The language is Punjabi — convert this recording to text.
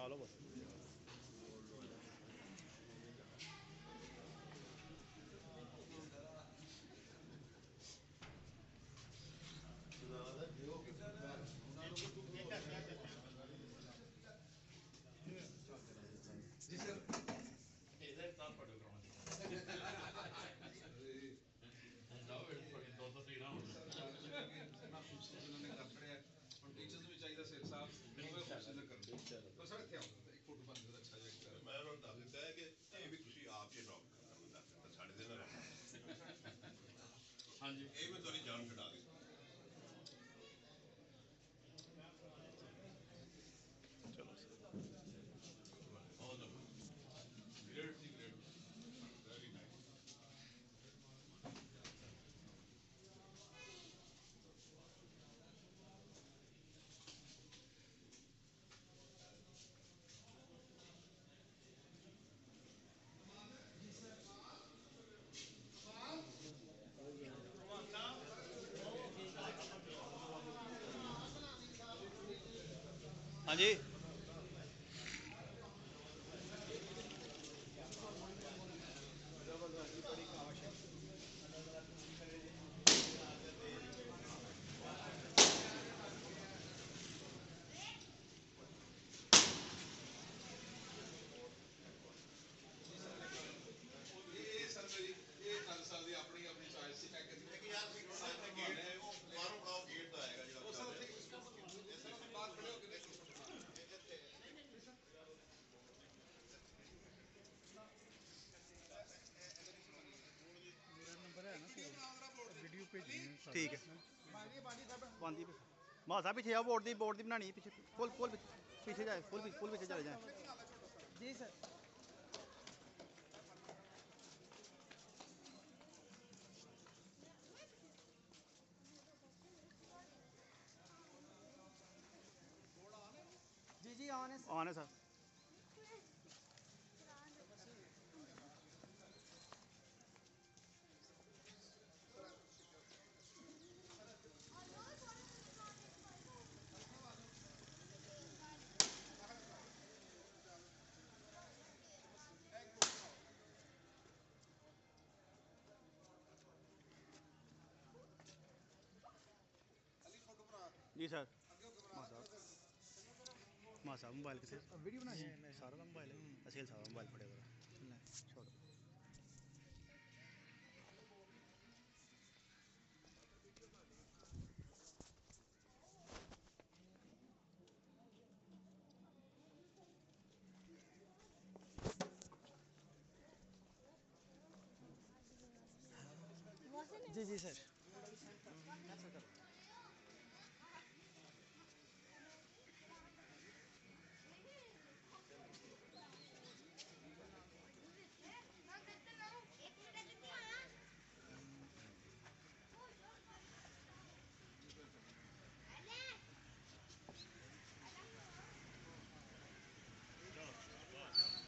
बना लो बस। जी सर ਹੁਣ ਟੀਚਰਸ ਵੀ ਚਾਹੀਦਾ ਸਿਰ ਸਾਹਿਬ ਉਹ ਖੁਸ਼ੀ ਨਾਲ ਕਰਨ ਪਰ ਸਰ ਇੱਥੇ ਆਓ ਇੱਕ ਫੋਟੋ ਬਣ ਜਾਵੇ ਅੱਛਾ ਜਿਹਾ ਮੈਂ ਉਹਨਾਂ ਨੂੰ ਦੱਸ ਦਿੱਤਾ ਹੈ ਕਿ ਇਹ ਵੀ ਤੁਸੀਂ ਆਪ ਹੀ ਅਡਾਪਟ ਕਰਨਾ ਮੈਂ ਦੱਸ ਦਿੱਤਾ ਸਾਡੇ ਦੇ ਨਾਲ ਹਾਂਜੀ ਇਹ ਮੈਂ ਤੁਹਾਡੀ ਜਾਨ ਛੁਡਾ ਦਿੱਤੀ चलो ग्रेट सी ग्रेट वेरी नाइस हाँ जी ਆਪਣੀ ਆਪਣੀ ਚੋਇਸ ਸੀ ਮੈਂ ਕਿ ਯਾਰ ਗੇਟ ਹੈ ਉਹ ਬਾਹਰੋਂ ਬਣਾਓ ਗੇਟ ਦਾ ਆਏਗਾ ਜਿਹੜਾ ਉਹ ਸਰ ਉੱਥੇ ਬਾਹਰ ਖੜੇ ਹੋ ਕੇ ठीक है बांधी मासा पीछे आओ बोर्ड दी बनानी पीछे फुल पीछे जाए फुल पीछे चले जाए जी सर जी ऑन है सर जी सर मासा मोबाइल कितने वीडियो बनाई सारा का मोबाइल है असील सारा मोबाइल पड़े छोड़ जी सर